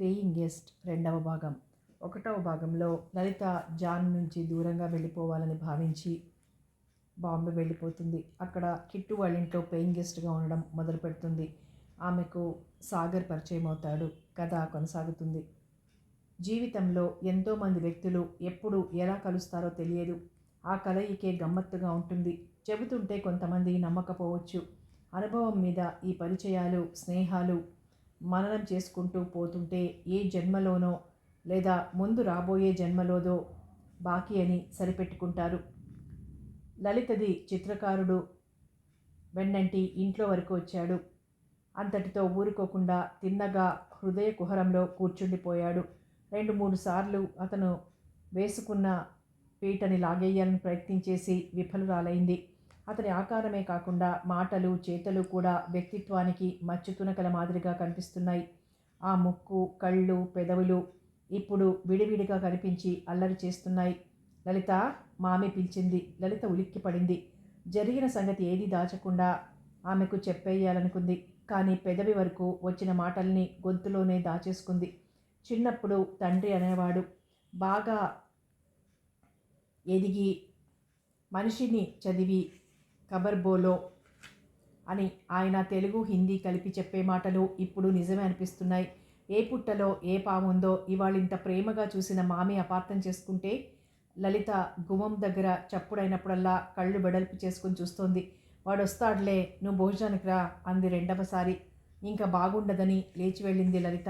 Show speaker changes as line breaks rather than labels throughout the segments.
Paying guest రెండవ భాగం. ఒకటవ భాగంలో లలిత జాన్ నుంచి దూరంగా వెళ్ళిపోవాలని భావించి బాంబే వెళ్ళిపోతుంది. అక్కడ కిట్టు వాళ్ళ ఇంట్లో పేయింగ్ గెస్ట్గా ఉండడం మొదలు పెడుతుంది. ఆమెకు సాగర్ పరిచయం అవుతాడు. కథ కొనసాగుతుంది. జీవితంలో ఎంతోమంది వ్యక్తులు ఎప్పుడు ఎలా కలుస్తారో తెలియదు. ఆ కలయికే గమ్మత్తుగా ఉంటుంది. చెబుతుంటే కొంతమంది నమ్మకపోవచ్చు. అనుభవం మీద ఈ పరిచయాలు, స్నేహాలు మననం చేసుకుంటూ పోతుంటే ఏ జన్మలోనో లేదా ముందు రాబోయే జన్మలోదో బాకీ అని సరిపెట్టుకుంటారు. లలితది చిత్రకారుడు వెన్నంటి ఇంట్లో వరకు వచ్చాడు. అంతటితో ఊరుకోకుండా తిన్నగా హృదయ కుహరంలో కూర్చుండిపోయాడు. 2-3 సార్లు అతను వేసుకున్న పీటని లాగేయాలని ప్రయత్నించేసి విఫలురాలైంది. అతని ఆకారమే కాకుండా మాటలు, చేతలు కూడా వ్యక్తిత్వానికి మచ్చుతునకల మాదిరిగా కనిపిస్తున్నాయి. ఆ ముక్కు, కళ్ళు, పెదవులు ఇప్పుడు విడివిడిగా కనిపించి అల్లరి చేస్తున్నాయి. లలిత, మామి పిలిచింది. లలిత ఉలిక్కిపడింది. జరిగిన సంగతి ఏదీ దాచకుండా ఆమెకు చెప్పేయాలనుకుంది. కానీ పెదవి వరకు వచ్చిన మాటల్ని గొంతులోనే దాచేసుకుంది. చిన్నప్పుడు తండ్రి అనేవాడు, బాగా ఎదిగి మనిషిని చదివి కబర్బోలో అని. ఆయన తెలుగు, హిందీ కలిపి చెప్పే మాటలు ఇప్పుడు నిజమే అనిపిస్తున్నాయి. ఏ పుట్టలో ఏ పాముందో ఇవాళింత ప్రేమగా చూసిన మామి అపార్థం చేసుకుంటే. లలిత గుమ్మం దగ్గర చప్పుడైనప్పుడల్లా కళ్ళు వెడల్పు చేసుకుని చూస్తోంది. వాడొస్తాడులే, నువ్వు భోజనానికి రా అంది రెండవసారి. ఇంకా బాగుండదని లేచి వెళ్ళింది లలిత.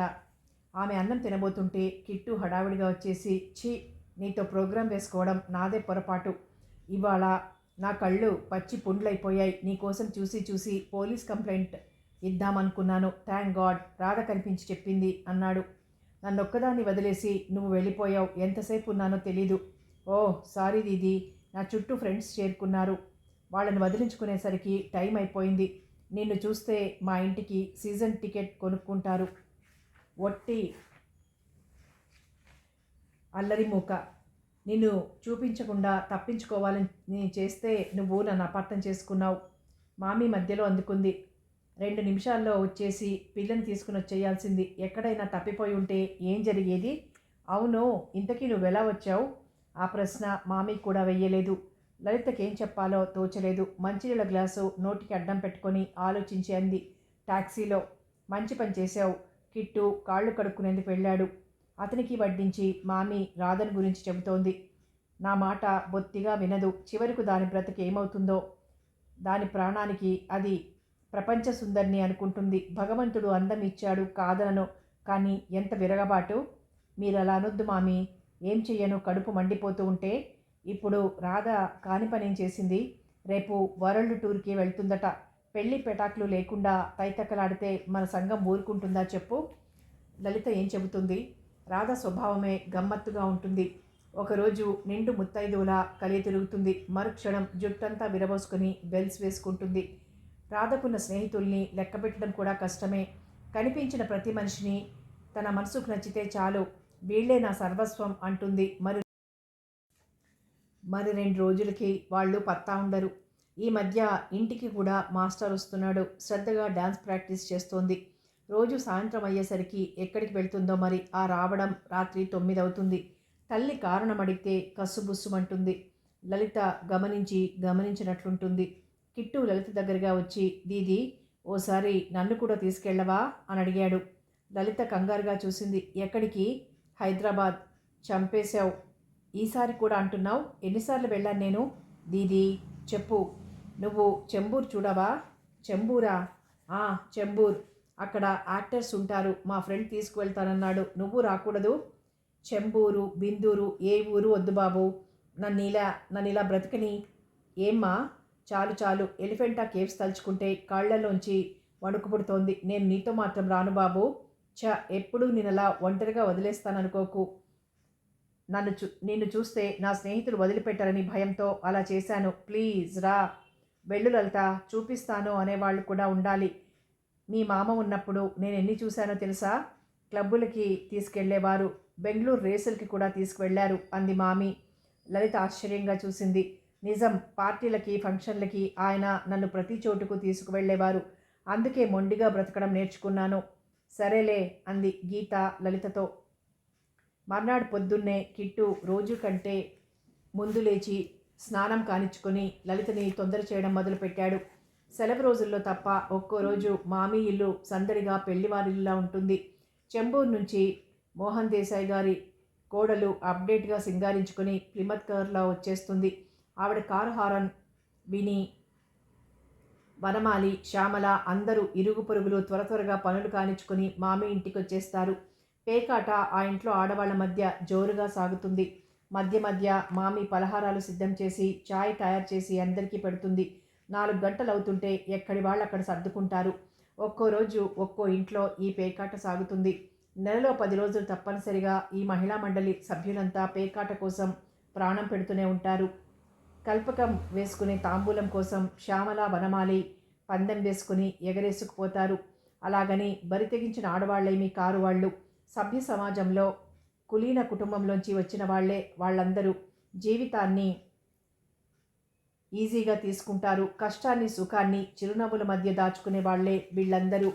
ఆమె అన్నం తినబోతుంటే కిట్టు హడావిడిగా వచ్చేసి, ఛీ, నీతో ప్రోగ్రాం వేసుకోవడం నాదే పొరపాటు. ఇవాళ నా కళ్ళు పచ్చి పుండ్లైపోయాయి. నీకోసం చూసి చూసి పోలీస్ కంప్లైంట్ ఇద్దామనుకున్నాను. థ్యాంక్ గాడ్ రాధ కనిపించి చెప్పింది అన్నాడు. నన్నొక్కదాన్ని వదిలేసి నువ్వు వెళ్ళిపోయావు. ఎంతసేపు ఉన్నానో తెలీదు. ఓ సారీ దీదీ, నా చుట్టూ ఫ్రెండ్స్ చేరుకున్నారు. వాళ్ళని వదిలించుకునేసరికి టైం అయిపోయింది. నిన్ను చూస్తే మా ఇంటికి సీజన్ టికెట్ కొనుక్కుంటారు. ఒట్టి అల్లరి మూక. నిన్ను చూపించకుండా తప్పించుకోవాలని చేస్తే నువ్వు నన్ను అపార్థం చేసుకున్నావు. మామీ మధ్యలో అందుకుంది. 2 నిమిషాల్లో వచ్చేసి పిల్లని తీసుకుని వచ్చేయాల్సింది. ఎక్కడైనా తప్పిపోయి ఉంటే ఏం జరిగేది? అవును, ఇంతకీ నువ్వెలా వచ్చావు? ఆ ప్రశ్న మామీ కూడా వెయ్యలేదు. లలితకేం చెప్పాలో తోచలేదు. మంచినీళ్ళ గ్లాసు నోటికి అడ్డం పెట్టుకొని ఆలోచించి అంది టాక్సీలో. మంచి పని చేశావు. కిట్టు కాళ్ళు కడుక్కునేందుకు వెళ్ళాడు. అతనికి వడ్డించి మామీ రాధన్ గురించి చెబుతోంది. నా మాట బొత్తిగా వినదు. చివరకు దాని బ్రతుకు ఏమవుతుందో. దాని ప్రాణానికి అది ప్రపంచ సుందరిని అనుకుంటుంది. భగవంతుడు అందం ఇచ్చాడు కాదనను, కానీ ఎంత విరగబాటు. మీరు అలా అనొద్దు మామీ. ఏం చెయ్యను, కడుపు మండిపోతూ ఉంటే. ఇప్పుడు రాధ కాని పనేం చేసింది? రేపు వరల్డ్ టూర్కి వెళ్తుందట. పెళ్లి పెటాకులు లేకుండా తైతక్కలాడితే మన సంఘం ఊరుకుంటుందా చెప్పు? లలిత ఏం చెబుతుంది? రాధ స్వభావమే గమ్మత్తుగా ఉంటుంది. ఒకరోజు నిండు ముత్తైదువులా కలిగి తిరుగుతుంది. మరుక్షణం జుట్టంతా విరబోసుకొని బెల్స్ వేసుకుంటుంది. రాధకున్న స్నేహితుల్ని లెక్కపెట్టడం కూడా కష్టమే. కనిపించిన ప్రతి మనిషిని తన మనసుకు నచ్చితే చాలు, వీళ్లే నా సర్వస్వం అంటుంది. మరి 2 రోజులకి వాళ్ళు పత్తా ఉండరు. ఈ మధ్య ఇంటికి కూడా మాస్టర్ వస్తున్నాడు. శ్రద్ధగా డ్యాన్స్ ప్రాక్టీస్ చేస్తోంది. రోజు సాయంత్రం అయ్యేసరికి ఎక్కడికి వెళ్తుందో మరి. ఆ రావడం రాత్రి 9 అవుతుంది. తల్లి కారణం అడిగితే కస్సుబుస్సుమంటుంది. లలిత గమనించినట్లుంటుంది. కిట్టు లలిత దగ్గరగా వచ్చి, దీదీ, ఓసారి నన్ను కూడా తీసుకెళ్ళవా అని అడిగాడు. లలిత కంగారుగా చూసింది. ఎక్కడికి? హైదరాబాద్. చంపేశావు. ఈసారి కూడా అంటున్నావు. ఎన్నిసార్లు వెళ్ళాను నేను? దీదీ చెప్పు, నువ్వు చెంబూరు చూడవా? చెంబూరా? చెంబూర్. అక్కడ యాక్టర్స్ ఉంటారు. మా ఫ్రెండ్ తీసుకువెళ్తానన్నాడు. నువ్వు రాకూడదు? చెంబూరు, బిందూరు ఏ ఊరు వద్దు బాబు. నన్నిలా బ్రతికని. ఏమ్మా, చాలు చాలు. ఎలిఫెంటా కేవ్స్ తలుచుకుంటే కాళ్లలోంచి వణుకు పుడుతోంది. నేను నీతో మాత్రం రాను బాబు. ఎప్పుడూ నేనలా ఒంటరిగా వదిలేస్తాననుకోకు. నిన్ను చూస్తే నా స్నేహితులు వదిలిపెట్టారని భయంతో అలా చేశాను. ప్లీజ్ రా. వెళ్ళు లలిత, చూపిస్తాను అనేవాళ్ళు కూడా ఉండాలి. మీ మామ ఉన్నప్పుడు నేను ఎన్ని చూశానో తెలుసా? క్లబ్బులకి తీసుకెళ్లేవారు. బెంగళూరు రేసులకి కూడా తీసుకువెళ్లారు అంది మామి. లలిత ఆశ్చర్యంగా చూసింది. నిజం, పార్టీలకి, ఫంక్షన్లకి ఆయన నన్ను ప్రతి చోటుకు తీసుకువెళ్లేవారు. అందుకే మొండిగా బ్రతకడం నేర్చుకున్నాను. సరేలే అంది గీత లలితతో. మర్నాడు పొద్దున్నే కిట్టు రోజు కంటే ముందు లేచి స్నానం కానిచ్చుకొని లలితని తొందర చేయడం మొదలుపెట్టాడు. సెలవు రోజుల్లో తప్ప ఒక్కో రోజు మామీ ఇల్లు సందడిగా పెళ్లివారిల్లా ఉంటుంది. చెంబూరు నుంచి మోహన్ దేశాయ్ గారి కోడలు అప్డేట్గా సింగారించుకొని ప్లిమత్ కార్లా వచ్చేస్తుంది. ఆవిడ కారు హారన్ విని వనమాలి, శ్యామల అందరూ ఇరుగు పొరుగులు త్వర త్వరగా పనులు కానిచ్చుకొని మామీ ఇంటికి వచ్చేస్తారు. పేకాట ఆ ఇంట్లో ఆడవాళ్ల మధ్య జోరుగా సాగుతుంది. మధ్య మధ్య మామీ పలహారాలు సిద్ధం చేసి చాయ్ తయారు చేసి అందరికీ పెడుతుంది. 4 గంటలు అవుతుంటే ఎక్కడి వాళ్ళు అక్కడ సర్దుకుంటారు. ఒక్కో రోజు ఒక్కో ఇంట్లో ఈ పేకాట సాగుతుంది. నెలలో 10 రోజులు తప్పనిసరిగా ఈ మహిళా మండలి సభ్యులంతా పేకాట కోసం ప్రాణం పెడుతూనే ఉంటారు. కల్పకం వేసుకునే తాంబూలం కోసం శ్యామల, వనమాలి పందెం వేసుకుని ఎగరేసుకుపోతారు. అలాగని బరి తెగించిన ఆడవాళ్ళేమీ కారు వాళ్ళు. సభ్య సమాజంలో కులీన కుటుంబంలోంచి వచ్చిన వాళ్లే వాళ్ళందరూ. జీవితాన్ని ఈజీగా తీసుకుంటారు. కష్టాన్ని సుఖాన్ని చిరునవ్వుల మధ్య దాచుకునే వాళ్లే వీళ్ళందరూ.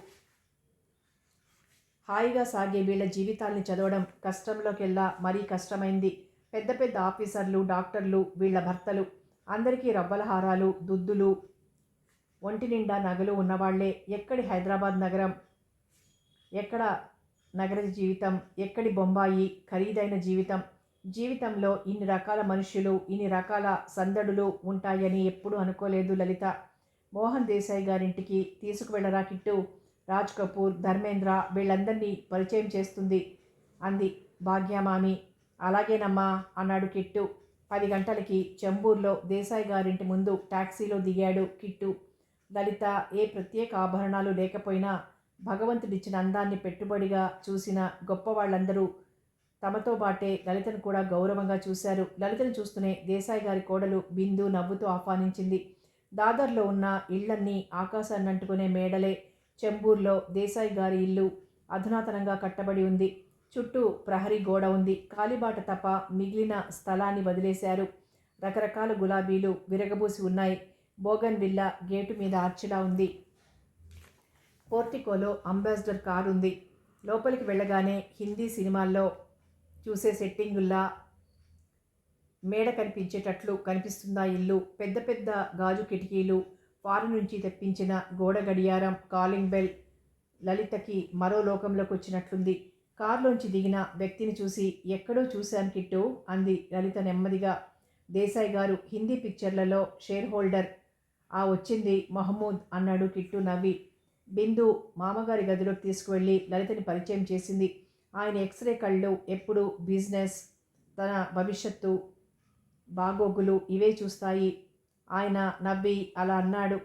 హాయిగా సాగే వీళ్ళ జీవితాల్ని చదవడం కష్టంలోకెల్లా మరీ కష్టమైంది. పెద్ద పెద్ద ఆఫీసర్లు, డాక్టర్లు, వీళ్ళ భర్తలు అందరికీ రవ్వల హారాలు, దుద్దులు, ఒంటి నిండా నగలు ఉన్నవాళ్లే. ఎక్కడి హైదరాబాద్ నగరం, ఎక్కడ నగర జీవితం, ఎక్కడి బొంబాయి ఖరీదైన జీవితం. జీవితంలో ఇన్ని రకాల మనుష్యులు, ఇన్ని రకాల సందడులు ఉంటాయని ఎప్పుడూ అనుకోలేదు లలిత. మోహన్ దేశాయ్ గారింటికి తీసుకువెళ్ళరా కిట్టు, రాజ్ కపూర్, ధర్మేంద్ర వీళ్ళందరినీ పరిచయం చేస్తుంది అంది భాగ్యమామి. అలాగేనమ్మా అన్నాడు కిట్టు. 10 గంటలకి చెంబూర్లో దేశాయ్ గారింటి ముందు టాక్సీలో దిగాడు కిట్టు. లలిత ఏ ప్రత్యేక ఆభరణాలు లేకపోయినా భగవంతుడిచ్చిన అందాన్ని పెట్టుబడిగా చూసిన గొప్పవాళ్ళందరూ తమతో బాటే లలితను కూడా గౌరవంగా చూశారు. లలితను చూస్తూనే దేశాయ్ గారి కోడలు బిందు నవ్వుతూ ఆహ్వానించింది. దాదర్లో ఉన్న ఇళ్లన్నీ ఆకాశాన్ని అంటుకునే మేడలే. చెంబూర్లో దేశాయ్ గారి ఇల్లు అధునాతనంగా కట్టబడి ఉంది. చుట్టూ ప్రహరీ గోడ ఉంది. కాలిబాట తప్ప మిగిలిన స్థలాన్ని వదిలేశారు. రకరకాల గులాబీలు విరగబూసి ఉన్నాయి. బోగన్ విల్లా గేటు మీద ఆర్చిలా ఉంది. పోర్టికోలో అంబాసిడర్ కారు ఉంది. లోపలికి వెళ్ళగానే హిందీ సినిమాల్లో చూసే సెట్టింగుల్లా మేడ కనిపించేటట్లు కనిపిస్తుందా ఇల్లు. పెద్ద పెద్ద గాజు కిటికీలు, ఫారెన్ నుంచి తెప్పించిన గోడ గడియారం, కాలింగ్ బెల్. లలితకి మరో లోకంలోకి వచ్చినట్లుంది. కారులోంచి దిగిన వ్యక్తిని చూసి ఎక్కడో చూశాను కిట్టు అంది లలిత నెమ్మదిగా. దేశాయ్ గారు హిందీ పిక్చర్లలో షేర్ హోల్డర్. ఆ వచ్చింది మహమూద్ అన్నాడు కిట్టు నవ్వి. బిందు మామగారి గదిలోకి తీసుకువెళ్ళి లలితని పరిచయం చేసింది. ఆయన ఎక్స్రే కళ్ళు ఎప్పుడు బిజినెస్, తన భవిష్యత్తు బాగోగులు ఇవే చూస్తాయి. ఆయన నవ్వి అలా అన్నాడు.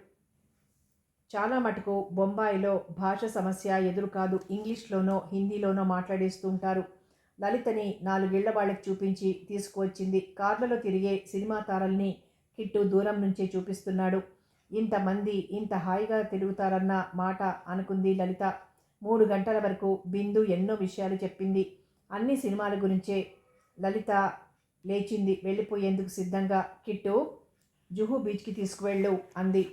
చాలా మటుకు బొంబాయిలో భాష సమస్య ఎదురు కాదు. ఇంగ్లీష్లోనో హిందీలోనో మాట్లాడేస్తూ ఉంటారు. లలితని 4 ఏళ్ల వాళ్ళకి చూపించి తీసుకువచ్చింది. కార్లలో తిరిగే సినిమా తారల్ని కిట్టు దూరం నుంచే చూపిస్తున్నాడు. ఇంతమంది ఇంత హాయిగా తిరుగుతారన్న మాట అనుకుంది లలిత. 3 గంటల వరకు బిందు ఎన్నో విషయాలు చెప్పింది. అన్ని సినిమాల గురించే. లలిత లేచింది వెళ్ళిపోయేందుకు సిద్ధంగా. కిట్టు, జుహూ బీచ్కి తీసుకువెళ్ళు అంది.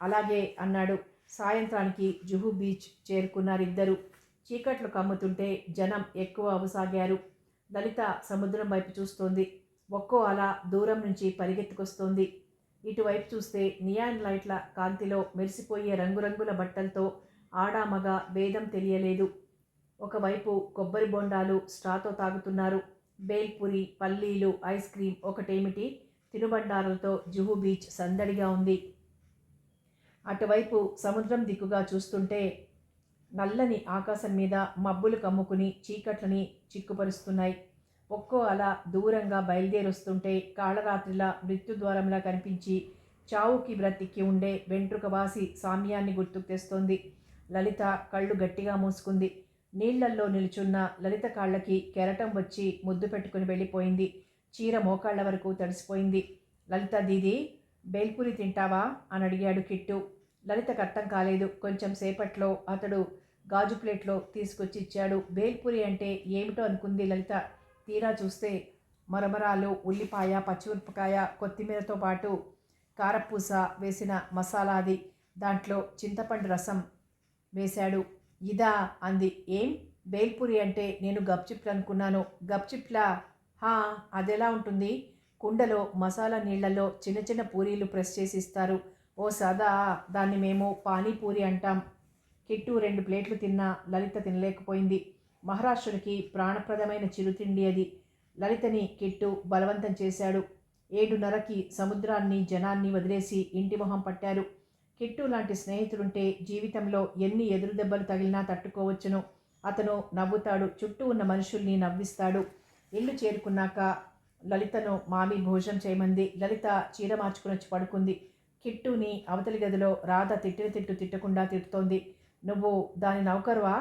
అలాగే అన్నాడు. సాయంత్రానికి జుహూ బీచ్ చేరుకున్నారిద్దరు. చీకట్లు కమ్ముతుంటే జనం ఎక్కువ అవసాగారు. లలిత సముద్రం వైపు చూస్తోంది. ఒక్కో అల దూరం నుంచి పరిగెత్తుకొస్తోంది. ఇటువైపు చూస్తే నియాన్ లైట్ల కాంతిలో మెరిసిపోయే రంగురంగుల బట్టలతో ఆడామగ భేదం తెలియలేదు. ఒకవైపు కొబ్బరి బొండాలు స్ట్రాతో తాగుతున్నారు. బేల్పూరి, పల్లీలు, ఐస్ క్రీం ఒకటేమిటి తినుబండారాలతో జుహూ బీచ్ సందడిగా ఉంది. అటువైపు సముద్రం దిక్కుగా చూస్తుంటే నల్లని ఆకాశం మీద మబ్బులు కమ్ముకుని చీకట్లని చిక్కుపరుస్తున్నాయి. ఒక్కో అల దూరంగా బయలుదేరొస్తుంటే కాళరాత్రిలా మృత్యుద్వారంలా కనిపించి చావుకి బ్రతికి ఉండే వెంట్రుకవాసి సామ్యాన్ని గుర్తుకు తెస్తోంది. లలిత కళ్ళు గట్టిగా మూసుకుంది. నీళ్లల్లో నిలుచున్న లలిత కాళ్ళకి కెరటం వచ్చి ముద్దు పెట్టుకుని వెళ్ళిపోయింది. చీర మోకాళ్ల వరకు తడిసిపోయింది. లలిత దీదీ, బేల్పూరి తింటావా అని అడిగాడు కిట్టు. లలితకు అర్థం కాలేదు. కొంచెం సేపట్లో అతడు గాజు ప్లేట్లో తీసుకొచ్చి ఇచ్చాడు. బేల్పూరి అంటే ఏమిటో అనుకుంది లలిత. తీరా చూస్తే మరమరాలు, ఉల్లిపాయ, పచ్చిమిరపకాయ, కొత్తిమీరతో పాటు కారపూస వేసిన మసాలా అది. దాంట్లో చింతపండు రసం వేశాడు. ఇదా అంది. ఏం బేల్పూరి అంటే నేను గప్చిప్లు అనుకున్నాను. గప్చిప్లా? హా, అదెలా ఉంటుంది? కుండలో మసాలా నీళ్లలో చిన్న చిన్న పూరీలు ప్రెస్ చేసి ఇస్తారు. ఓ సదా, దాన్ని మేము పానీపూరి అంటాం. కిట్టు 2 ప్లేట్లు తిన్నా లలిత తినలేకపోయింది. మహారాష్ట్రునికి ప్రాణప్రదమైన చిరుతిండి అది. లలితని కిట్టు బలవంతం చేశాడు. 7:30కి సముద్రాన్ని జనాన్ని వదిలేసి ఇంటి మొహం పట్టారు. కిట్టు లాంటి స్నేహితుడుంటే జీవితంలో ఎన్ని ఎదురు దెబ్బలు తగిలినా తట్టుకోవచ్చును. అతను నవ్వుతాడు, చుట్టూ ఉన్న మనుషుల్ని నవ్విస్తాడు. ఇల్లు చేరుకున్నాక లలితను మామి భోజనం చేయమంది. లలిత చీర మార్చుకుని వచ్చి పడుకుంది. కిట్టుని అవతలి గదిలో రాధ తిట్టిన తిట్టు తిట్టకుండా తిడుతోంది. నువ్వు దాని నౌకరువా?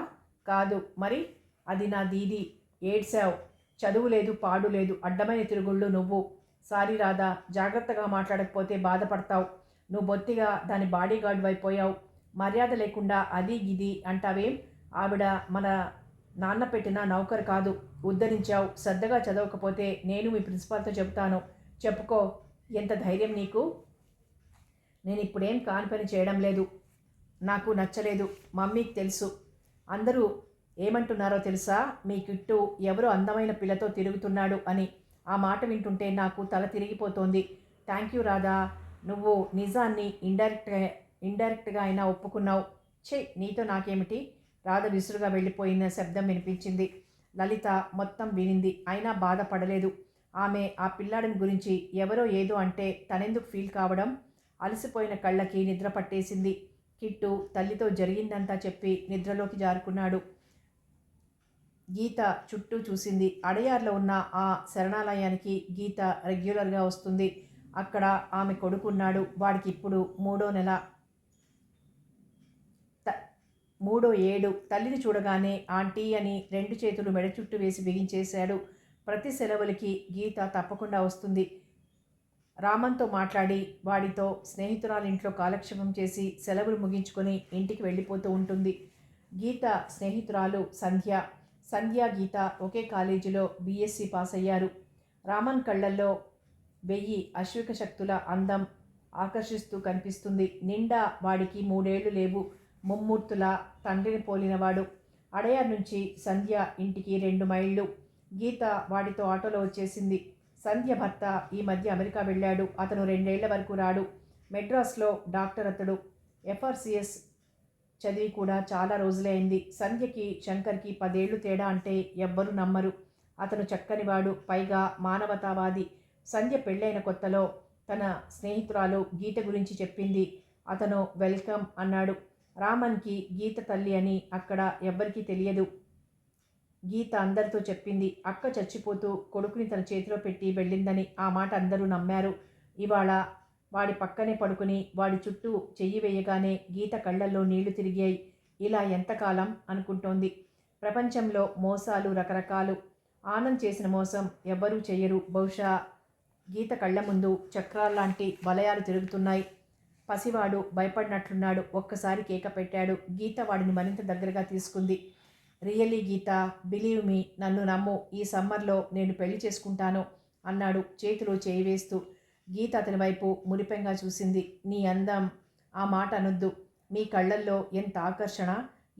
కాదు మరి. అది నా దీది. ఏడ్సావు. చదువు లేదు, పాడు లేదు, అడ్డమైన తిరుగుళ్ళు నువ్వు. సారీ రాధా, జాగ్రత్తగా మాట్లాడకపోతే బాధపడతావు. నువ్వు బొత్తిగా దాని బాడీగార్డ్ అయిపోయావు. మర్యాద లేకుండా అది ఇది అంటావేం? ఆవిడ మన నాన్న పెట్టిన నౌకరు కాదు. ఉద్ధరించావు. శ్రద్ధగా చదవకపోతే నేను మీ ప్రిన్సిపాల్తో చెబుతాను. చెప్పుకో. ఎంత ధైర్యం నీకు? నేను ఇప్పుడేం కాని పని చేయడం లేదు. నాకు నచ్చలేదు. మమ్మీకి తెలుసు. అందరూ ఏమంటున్నారో తెలుసా? మీ కిట్టు ఎవరో అందమైన పిల్లతో తిరుగుతున్నాడు అని. ఆ మాట వింటుంటే నాకు తల తిరిగిపోతోంది. థ్యాంక్ యూ రాధా, నువ్వు నిజాన్ని ఇండైరెక్ట్గా అయినా ఒప్పుకున్నావు. ఛే, నీతో నాకేమిటి? రాధ విసురుగా వెళ్ళిపోయిన శబ్దం వినిపించింది. లలిత మొత్తం వినింది, అయినా బాధపడలేదు. ఆమె ఆ పిల్లాడిని గురించి ఎవరో ఏదో అంటే తనెందుకు ఫీల్ కావడం? అలసిపోయిన కళ్ళకి నిద్ర పట్టేసింది. కిట్టు తల్లితో జరిగిందంతా చెప్పి నిద్రలోకి జారుకున్నాడు. గీత చుట్టూ చూసింది. అడయార్లో ఉన్న ఆ శరణాలయానికి గీత రెగ్యులర్గా వస్తుంది. అక్కడ ఆమె కొడుకున్నాడు. వాడికి ఇప్పుడు 3వ నెల, 3వ ఏడు. తల్లిని చూడగానే ఆంటీ అని 2 చేతులు మెడ చుట్టూ వేసి బిగించేశాడు. ప్రతి సెలవులకి గీత తప్పకుండా వస్తుంది. రామన్తో మాట్లాడి వాడితో స్నేహితురాలింట్లో కాలక్షేపం చేసి సెలవులు ముగించుకొని ఇంటికి వెళ్ళిపోతూ ఉంటుంది. గీత స్నేహితురాలు సంధ్య. గీత ఒకే కాలేజీలో బీఎస్సీ పాస్ అయ్యారు. రామన్ కళ్ళల్లో 1000 అశ్విక శక్తుల అందం ఆకర్షిస్తూ కనిపిస్తుంది. నిండా వాడికి 3 ఏళ్లు లేవు. ముమ్మూర్తుల తండ్రిని పోలినవాడు. అడయార్ నుంచి సంధ్య ఇంటికి 2 మైళ్ళు. గీత వాడితో ఆటోలో వచ్చేసింది. సంధ్య భర్త ఈ మధ్య అమెరికా వెళ్ళాడు. అతను 2 ఏళ్ల వరకు రాడు. మెడ్రాస్లో డాక్టర్ అతడు. ఎఫ్ఆర్సిఎస్ చదివి కూడా చాలా రోజులే అయింది. సంధ్యకి శంకర్కి 10 ఏళ్ళు తేడా అంటే ఎవ్వరూ నమ్మరు. అతను చక్కనివాడు, పైగా మానవతావాది. సంధ్య పెళ్ళైన కొత్తలో తన స్నేహితురాలు గీత గురించి చెప్పింది. అతను వెల్కమ్ అన్నాడు. రామన్కి గీత తల్లి అని అక్కడ ఎవ్వరికీ తెలియదు. గీత అందరితో చెప్పింది. అక్క చచ్చిపోతూ కొడుకుని తన చేతిలో పెట్టి వెళ్ళిందని. ఆ మాట అందరూ నమ్మారు. ఇవాళ వాడి పక్కనే పడుకుని వాడి చుట్టూ చెయ్యి వేయగానే గీత కళ్ళల్లో నీళ్లు తిరిగాయి. ఇలా ఎంతకాలం అనుకుంటోంది. ప్రపంచంలో మోసాలు రకరకాలు. ఆనంద్ చేసిన మోసం ఎవ్వరూ చెయ్యరు. బహుశా గీత కళ్ళ ముందు చక్రాల్లాంటి వలయాలు తిరుగుతున్నాయి. పసివాడు భయపడినట్లున్నాడు. ఒక్కసారి కేక పెట్టాడు. గీత వాడిని మరింత దగ్గరగా తీసుకుంది. రియలీ గీత, బిలీవ్ మీ, నన్ను నమ్ము, ఈ సమ్మర్లో నేను పెళ్లి చేసుకుంటాను అన్నాడు చేతిలో చేయి వేస్తూ. గీత అతని వైపు మురిపెంగా చూసింది. నీ అందం, ఆ మాట అనొద్దు. మీ కళ్ళల్లో ఎంత ఆకర్షణ.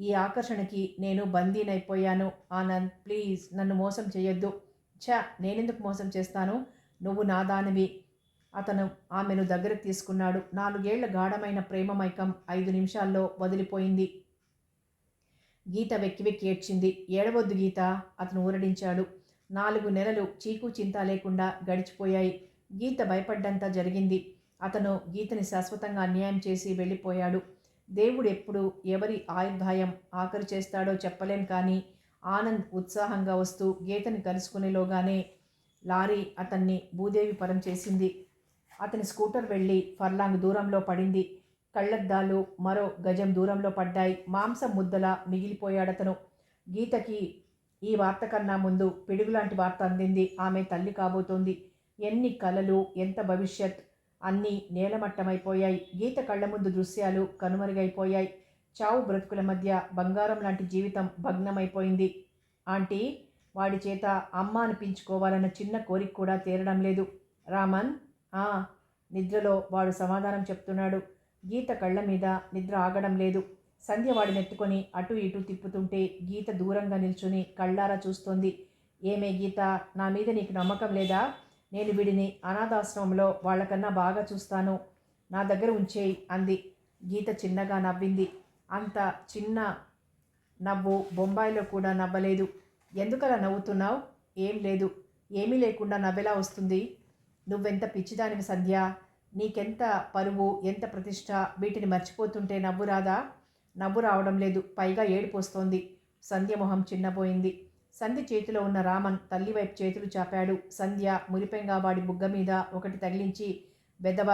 ఈ ఆకర్షణకి నేను బందీనైపోయాను. ఆనంద్, ప్లీజ్ నన్ను మోసం చేయొద్దు. ఛ, నేనెందుకు మోసం చేస్తాను? నువ్వు నా దానివి. అతను ఆమెను దగ్గరకు తీసుకున్నాడు. 4 ఏళ్ల గాఢమైన ప్రేమమైకం 5 నిమిషాల్లో వదిలిపోయింది. గీత వెక్కి వెక్కి ఏడ్చింది. ఏడవద్దు గీత, అతను ఊరడించాడు. 4 నెలలు చీకు చింత లేకుండా గడిచిపోయాయి. గీత భయపడ్డంతా జరిగింది. అతను గీతని శాశ్వతంగా అన్యాయం చేసి వెళ్ళిపోయాడు. దేవుడు ఎప్పుడు ఎవరి ఆయుర్దాయం ఆఖరు చేస్తాడో చెప్పలేం. కానీ ఆనంద్ ఉత్సాహంగా వస్తూ గీతని కలుసుకునేలోగానే లారీ అతన్ని భూదేవి పరం చేసింది. అతని స్కూటర్ వెళ్ళి ఫర్లాంగ్ దూరంలో పడింది. కళ్ళద్దాలు మరో గజం దూరంలో పడ్డాయి. మాంసం ముద్దలా మిగిలిపోయాడతను. గీతకి ఈ వార్త కన్నా ముందు పిడుగులాంటి వార్త అందింది. ఆమె తల్లి కాబోతోంది. ఎన్ని కలలు, ఎంత భవిష్యత్, అన్నీ నేలమట్టమైపోయాయి. గీత కళ్ళ ముందు దృశ్యాలు కనుమరుగైపోయాయి. చావు బ్రతుకుల మధ్య బంగారం లాంటి జీవితం భగ్నమైపోయింది. ఆంటీ, వాడి చేత అమ్మ అనిపించుకోవాలన్న చిన్న కోరిక కూడా తీరడం లేదు. రామన్. నిద్రలో వాడు సమాధానం చెప్తున్నాడు. గీత కళ్ళ మీద నిద్ర ఆగడం లేదు. సంధ్య వాడిని ఎత్తుకొని అటు ఇటు తిప్పుతుంటే గీత దూరంగా నిల్చుని కళ్ళారా చూస్తోంది. ఏమే గీత, నా మీద నీకు నమ్మకం లేదా? నేను వీడిని అనాథాశ్రమంలో వాళ్ళకన్నా బాగా చూస్తాను, నా దగ్గర ఉంచేయి అంది. గీత చిన్నగా నవ్వింది. అంత చిన్న నవ్వు బొంబాయిలో కూడా నవ్వలేదు. ఎందుకలా నవ్వుతున్నావు? ఏం లేదు. ఏమీ లేకుండా నవ్వెలా వస్తుంది? నువ్వెంత పిచ్చిదానివి సంధ్య. నీకెంత పరువు, ఎంత ప్రతిష్ట, వీటిని మర్చిపోతుంటే నవ్వు రాదా? నవ్వు రావడం లేదు, పైగా ఏడుపు వస్తోంది. సంధ్య మొహం చిన్నపోయింది. సంధ్య చేతిలో ఉన్న రామన్ తల్లి వైపు చేతులు చాపాడు. సంధ్య మురిపెంగా వాడి బుగ్గ మీద ఒకటి తగిలించి, బెదవ,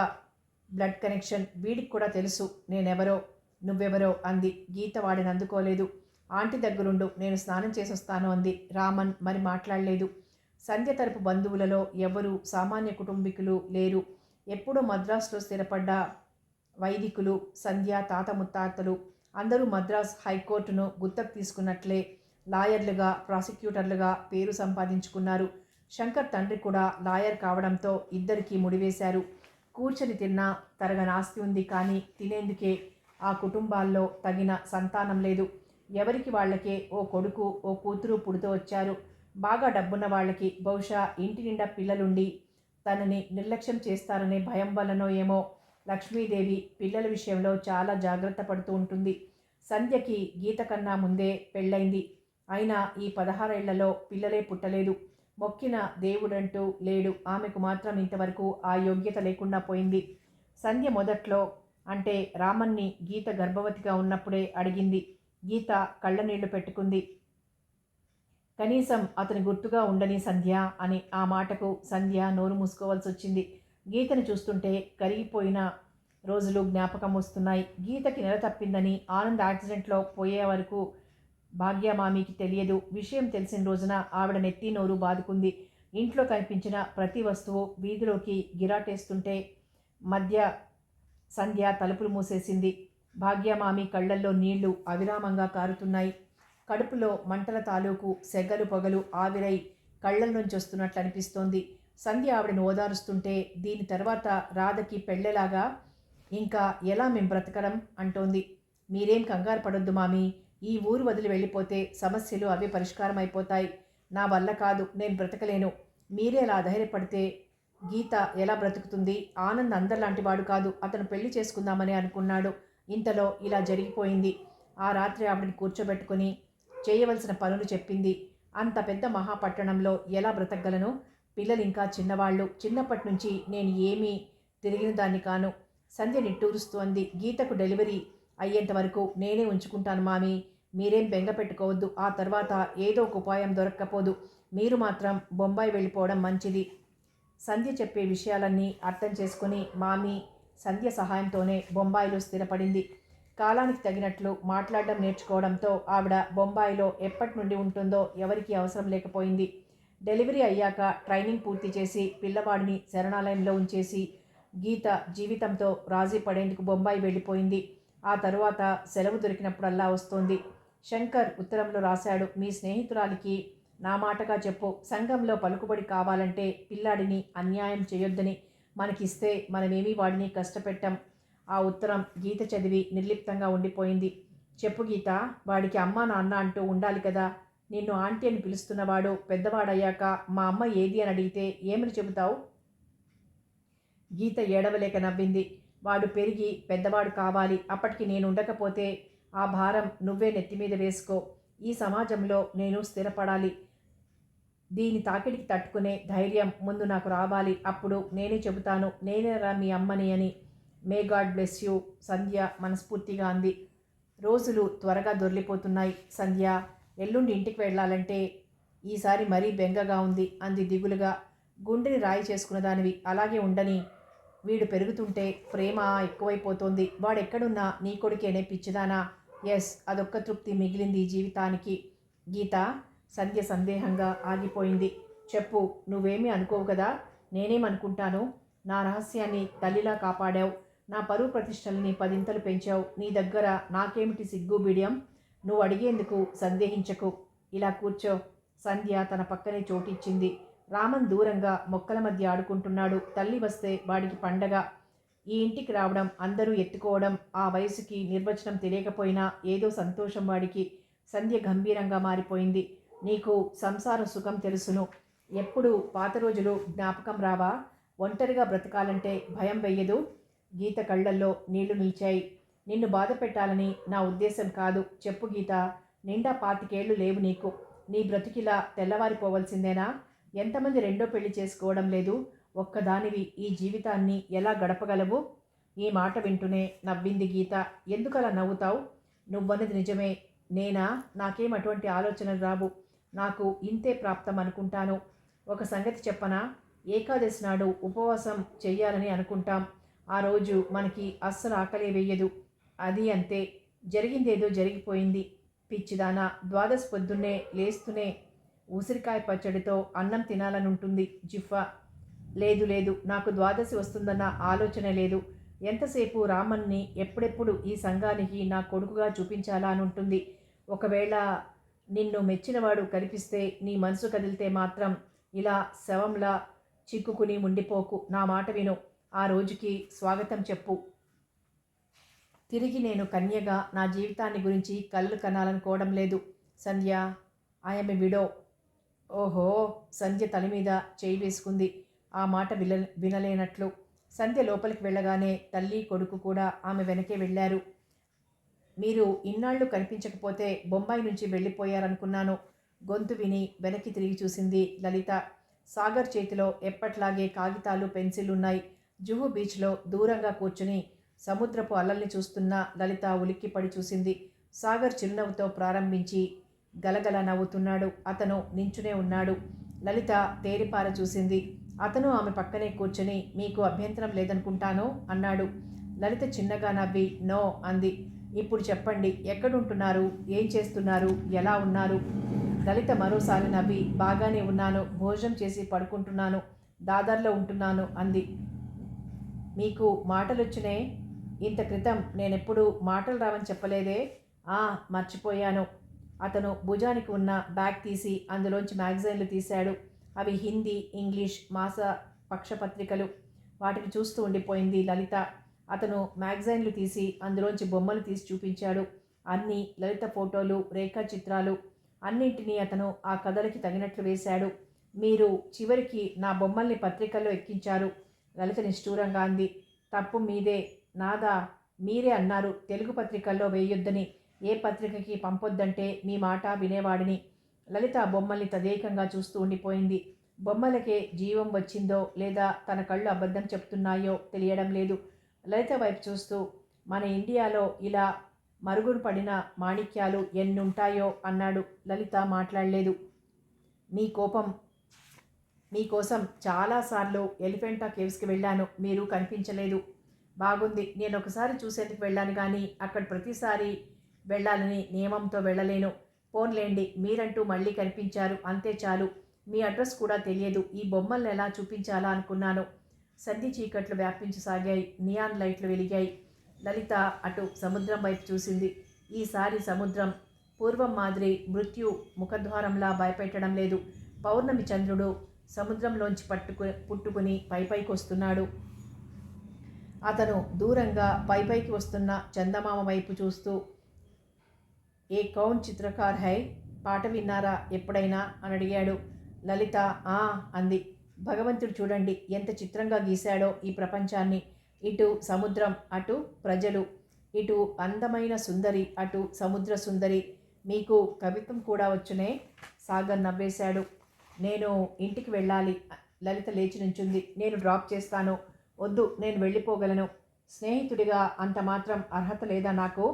బ్లడ్ కనెక్షన్, వీడికి కూడా తెలుసు నేనెవరో నువ్వెవరో అంది. గీత వాడిని అందుకోలేదు. ఆంటీ దగ్గరుండు, నేను స్నానం చేసొస్తాను అంది. రామన్ మరి మాట్లాడలేదు. సంధ్య తరపు బంధువులలో ఎవరు సామాన్య కుటుంబీకులు లేరు. ఎప్పుడో మద్రాసులో స్థిరపడ్డ వైదికులు, సంధ్య తాత ముత్తాతలు అందరూ మద్రాస్ హైకోర్టును గుత్తకు తీసుకున్నట్లే లాయర్లుగా, ప్రాసిక్యూటర్లుగా పేరు సంపాదించుకున్నారు. శంకర్ తండ్రి కూడా లాయర్ కావడంతో ఇద్దరికీ ముడివేశారు. కూర్చొని తిన్నా తరగని ఆస్తి ఉంది, కానీ తినేందుకే ఆ కుటుంబాల్లో తగిన సంతానం లేదు. ఎవరికి వాళ్ళకే ఓ కొడుకు, ఓ కూతురు పుడుతూ వచ్చారు. బాగా డబ్బున్న వాళ్ళకి బహుశా ఇంటి నిండా పిల్లలుండి తనని నిర్లక్ష్యం చేస్తారనే భయం వల్లనో ఏమో లక్ష్మీదేవి పిల్లల విషయంలో చాలా జాగ్రత్త పడుతూ ఉంటుంది. సంధ్యకి గీత కన్నా ముందే పెళ్ళైంది. అయినా ఈ 16 ఏళ్లలో పిల్లలే పుట్టలేదు. మొక్కిన దేవుడంటూ లేడు. ఆమెకు మాత్రం ఇంతవరకు ఆ యోగ్యత లేకుండా పోయింది. సంధ్య మొదట్లో, అంటే రామన్ని గీత గర్భవతిగా ఉన్నప్పుడే అడిగింది. గీత కళ్ళనీళ్లు పెట్టుకుంది. కనీసం అతని గుర్తుగా ఉండని సంధ్య అని. ఆ మాటకు సంధ్య నోరు మూసుకోవాల్సి వచ్చింది. గీతను చూస్తుంటే కరిగిపోయిన రోజులు జ్ఞాపకం వస్తున్నాయి. గీతకి నెల తప్పిందని ఆనంద్ యాక్సిడెంట్లో పోయే వరకు భాగ్యమామికి తెలియదు. విషయం తెలిసిన రోజున ఆవిడ నెత్తి నోరు బాదుకుంది. ఇంట్లో కనిపించిన ప్రతి వస్తువు వీధిలోకి గిరాటేస్తుంటే మధ్య సంధ్య తలుపులు మూసేసింది. భాగ్యమామి కళ్ళల్లో నీళ్లు అవిరామంగా కారుతున్నాయి. కడుపులో మంటల తాలూకు సెగలు పొగలు ఆవిరై కళ్ళ నుంచి వస్తున్నట్లు అనిపిస్తోంది. సంధ్య ఆవిడను ఓదారుస్తుంటే, దీని తర్వాత రాధకి పెళ్ళేలాగా, ఇంకా ఎలా మేం బ్రతకడం అంటోంది. మీరేం కంగారు పడొద్దు మామీ, ఈ ఊరు వదిలి వెళ్ళిపోతే సమస్యలు అవే పరిష్కారం అయిపోతాయి. నా వల్ల కాదు, నేను బ్రతకలేను. మీరే అలా ధైర్యపడితే గీత ఎలా బ్రతుకుతుంది? ఆనంద్ అందరిలాంటి వాడు కాదు. అతను పెళ్లి చేసుకుందామని అనుకున్నాడు. ఇంతలో ఇలా జరిగిపోయింది. ఆ రాత్రి ఆవిడని కూర్చోబెట్టుకుని చేయవలసిన పనులు చెప్పింది. అంత పెద్ద మహాపట్టణంలో ఎలా బ్రతకగలను? పిల్లలు ఇంకా చిన్నవాళ్ళు. చిన్నప్పటి నుంచి నేను ఏమీ తిరిగిన దాన్ని కాను. సంధ్య నిట్టూరుస్తూ అంది. గీతకు డెలివరీ అయ్యేంత వరకు నేనే ఉంచుకుంటాను మామీ, మీరేం బెంగ పెట్టుకోవద్దు. ఆ తర్వాత ఏదో ఒక ఉపాయం దొరక్కపోదు. మీరు మాత్రం బొంబాయి వెళ్ళిపోవడం మంచిది. సంధ్య చెప్పే విషయాలన్నీ అర్థం చేసుకుని మామీ సంధ్య సహాయంతోనే బొంబాయిలో స్థిరపడింది. కాలానికి తగినట్లు మాట్లాడడం నేర్చుకోవడంతో ఆవిడ బొంబాయిలో ఎప్పటి నుండి ఉంటుందో ఎవరికీ అవసరం లేకపోయింది. డెలివరీ అయ్యాక ట్రైనింగ్ పూర్తి చేసి పిల్లవాడిని శరణాలయంలో ఉంచేసి గీత జీవితంతో రాజీ పడేందుకు బొంబాయి వెళ్ళిపోయింది. ఆ తరువాత సెలవు దొరికినప్పుడల్లా వస్తోంది. శంకర్ ఉత్తరంలో రాశాడు, మీ స్నేహితురాలికి నా మాటగా చెప్పు, సంఘంలో పలుకుబడి కావాలంటే పిల్లాడిని అన్యాయం చేయొద్దని. మనకిస్తే మనమేమీ వాడిని కష్టపెట్టాం. ఆ ఉత్తరం గీత చదివి నిర్లిప్తంగా ఉండిపోయింది. చెప్పు గీత, వాడికి అమ్మ నాన్న అంటూ ఉండాలి కదా. నిన్ను ఆంటీ అని పిలుస్తున్నవాడు పెద్దవాడయ్యాక మా అమ్మ ఏది అని అడిగితే ఏమని చెబుతావు? గీత ఏడవలేక నవ్వింది. వాడు పెరిగి పెద్దవాడు కావాలి. అప్పటికి నేను ఉండకపోతే ఆ భారం నువ్వే నెత్తిమీద వేసుకో. ఈ సమాజంలో నేను స్థిరపడాలి. దీని తాకిడికి తట్టుకునే ధైర్యం ముందు నాకు రావాలి. అప్పుడు నేనే చెబుతాను, నేనేరా మీ అమ్మని అని. మే గాడ్ బ్లెస్ యూ, సంధ్య మనస్ఫూర్తిగా అంది. రోజులు త్వరగా దొర్లిపోతున్నాయి. సంధ్య, ఎల్లుండి ఇంటికి వెళ్ళాలంటే ఈసారి మరీ బెంగగా ఉంది అంది దిగులుగా. గుండెని రాయి చేసుకున్న దానివి అలాగే ఉండని. వీడు పెరుగుతుంటే ప్రేమ ఎక్కువైపోతోంది. వాడెక్కడున్నా నీ కొడుకేనే పిచ్చిదానా? ఎస్, అదొక్క తృప్తి మిగిలింది ఈ జీవితానికి. గీత, సంధ్య సందేహంగా ఆగిపోయింది. చెప్పు, నువ్వేమీ అనుకోవు కదా? నేనేమనుకుంటాను? నా రహస్యాన్ని తల్లిలా కాపాడావు. నా పరువు ప్రతిష్టల్ని 10 పెంచావు. నీ దగ్గర నాకేమిటి సిగ్గు బిడియం? నువ్వు అడిగేందుకు సందేహించకు. ఇలా కూర్చో. సంధ్య తన పక్కనే చోటిచ్చింది. రామన్ దూరంగా మొక్కల మధ్య ఆడుకుంటున్నాడు. తల్లి వస్తే వాడికి పండగ. ఈ ఇంటికి రావడం, అందరూ ఎత్తుకోవడం, ఆ వయసుకి నిర్వచనం తెలియకపోయినా ఏదో సంతోషం వాడికి. సంధ్య గంభీరంగా మారిపోయింది. నీకు సంసార సుఖం తెలుసును. ఎప్పుడు పాత రోజులు జ్ఞాపకం రావా? ఒంటరిగా బ్రతకాలంటే భయం వెయ్యదు? గీత కళ్ళల్లో నీళ్లు నిలిచాయి. నిన్ను బాధ పెట్టాలని నా ఉద్దేశం కాదు. చెప్పు గీత, నిండా 25 లేవు నీకు. నీ బ్రతికిలా తెల్లవారిపోవలసిందేనా? ఎంతమంది రెండో పెళ్లి చేసుకోవడం లేదు? ఒక్కదానివి ఈ జీవితాన్ని ఎలా గడపగలవు? ఈ మాట వింటూనే నవ్వింది గీత. ఎందుకలా నవ్వుతావు? నువ్వన్నది నిజమే. నేనా? నాకేం అటువంటి ఆలోచనలు రావు. నాకు ఇంతే ప్రాప్తం అనుకుంటాను. ఒక సంగతి చెప్పనా? ఏకాదశి నాడు ఉపవాసం చెయ్యాలని అనుకుంటాం. ఆ రోజు మనకి అస్సలు ఆకలే వెయ్యదు. అది అంతే. జరిగిందేదో జరిగిపోయింది. పిచ్చిదానా, ద్వాదశి పొద్దున్నే లేస్తూనే ఉసిరికాయ పచ్చడితో అన్నం తినాలనుంటుంది జిఫ్ఫా. లేదు లేదు, నాకు ద్వాదశి వస్తుందన్న ఆలోచన లేదు. ఎంతసేపు రామన్ని ఎప్పుడెప్పుడు ఈ సంఘానికి నా కొడుకుగా చూపించాలా అని ఉంటుంది. ఒకవేళ నిన్ను మెచ్చినవాడు కనిపిస్తే, నీ మనసు కదిలితే మాత్రం ఇలా శవంలా చిక్కుకుని ఉండిపోకు. నా మాట విను. ఆ రోజుకి స్వాగతం చెప్పు. తిరిగి నేను కన్యగా నా జీవితాన్ని గురించి కళ్ళు కనాలనుకోవడం లేదు. సంధ్య, ఐఎమ్ ఎ విడో. ఓహో! సంధ్య తల మీద చేయి వేసుకుంది. ఆ మాట వినలేనట్లు. సంధ్య లోపలికి వెళ్ళగానే తల్లి కొడుకు కూడా ఆమె వెనకే వెళ్ళారు. మీరు ఇన్నాళ్ళు కనిపించకపోతే బొంబాయి నుంచి వెళ్ళిపోయారనుకున్నాను. గొంతు విని వెనక్కి తిరిగి చూసింది లలిత. సాగర్ చేతిలో ఎప్పట్లాగే కాగితాలు, పెన్సిళ్లున్నాయి. జుహు బీచ్లో దూరంగా కూర్చుని సముద్రపు అలల్ని చూస్తున్న లలిత ఉలిక్కిపడి చూసింది. సాగర్ చిరునవ్వుతో ప్రారంభించి గలగల నవ్వుతున్నాడు. అతను నించునే ఉన్నాడు. లలిత తేరిపార చూసింది. అతను ఆమె పక్కనే కూర్చొని, మీకు అభ్యంతరం లేదనుకుంటాను అన్నాడు. లలిత చిన్నగా నవ్వి నో అంది. ఇప్పుడు చెప్పండి, ఎక్కడుంటున్నారు? ఏం చేస్తున్నారు? ఎలా ఉన్నారు? లలిత మరోసారి నవ్వి బాగానే ఉన్నాను. భోజనం చేసి పడుకుంటున్నాను. దాదర్లో ఉంటున్నాను అంది. మీకు మాటలొచ్చినే? ఇంత క్రితం నేనెప్పుడు మాటలు రావని చెప్పలేదే? మర్చిపోయాను. అతను భుజానికి ఉన్న బ్యాగ్ తీసి అందులోంచి మ్యాగజైన్లు తీశాడు. అవి హిందీ, ఇంగ్లీష్ మాస పక్షపత్రికలు. వాటిని చూస్తూ ఉండిపోయింది లలిత. అతను మ్యాగజైన్లు తీసి అందులోంచి బొమ్మలు తీసి చూపించాడు. అన్నీ లలిత ఫోటోలు, రేఖాచిత్రాలు. అన్నింటినీ అతను ఆ కథలకి తగినట్లు వేశాడు. మీరు చివరికి నా బొమ్మల్ని పత్రికల్లో ఎక్కించారు. లలిత నిష్ఠూరంగా అంది. తప్పు మీదే. నాదా? మీరే అన్నారు తెలుగు పత్రికల్లో వేయొద్దని. ఏ పత్రికకి పంపొద్దంటే మీ మాట వినేవాడిని. లలిత బొమ్మల్ని తదేకంగా చూస్తూ ఉండిపోయింది. బొమ్మలకే జీవం వచ్చిందో లేదా తన కళ్ళు అబద్ధం చెప్తున్నాయో తెలియడం లేదు. లలిత వైపు చూస్తూ, మన ఇండియాలో ఇలా మరుగున పడిన మాణిక్యాలు ఎన్నుంటాయో అన్నాడు. లలిత మాట్లాడలేదు. మీకోసం చాలాసార్లు ఎలిఫెంటా కేవ్స్కి వెళ్ళాను. మీరు కనిపించలేదు. బాగుంది. నేను ఒకసారి చూసేందుకు వెళ్ళాను కానీ అక్కడ ప్రతిసారి వెళ్ళాలని నియమంతో వెళ్ళలేను. పోన్లేండి, మీరంటూ మళ్ళీ కనిపించారు, అంతే చాలు. మీ అడ్రస్ కూడా తెలియదు. ఈ బొమ్మల్ని ఎలా చూపించాలా అనుకున్నాను. సంధి చీకట్లు వ్యాపించసాగాయి. నియాన్ లైట్లు వెలిగాయి. లలిత అటు సముద్రం వైపు చూసింది. ఈసారి సముద్రం పూర్వం మాదిరి మృత్యు ముఖద్వారంలా భయపెట్టడం లేదు. పౌర్ణమి చంద్రుడు సముద్రంలోంచి పుట్టుకుని పైపైకి వస్తున్నాడు. అతను దూరంగా పైపైకి వస్తున్న చందమామ వైపు చూస్తూ, ఏ కౌన్ చిత్రకార్ హై? పాట విన్నారా ఎప్పుడైనా అని అడిగాడు. లలిత అంది. భగవంతుడు చూడండి ఎంత చిత్రంగా గీశాడో ఈ ప్రపంచాన్ని. ఇటు సముద్రం, అటు ప్రజలు. ఇటు అందమైన సుందరి, అటు సముద్ర సుందరి. మీకు కవిత్వం కూడా వచ్చునే? సాగర్ నవ్వేశాడు. నేను ఇంటికి వెళ్ళాలి. లలిత లేచి నుంచుంది. నేను డ్రాప్ చేస్తాను. వద్దు, నేను వెళ్ళిపోగలను. స్నేహితుడిగా అంత మాత్రం అర్హత లేదా నాకు?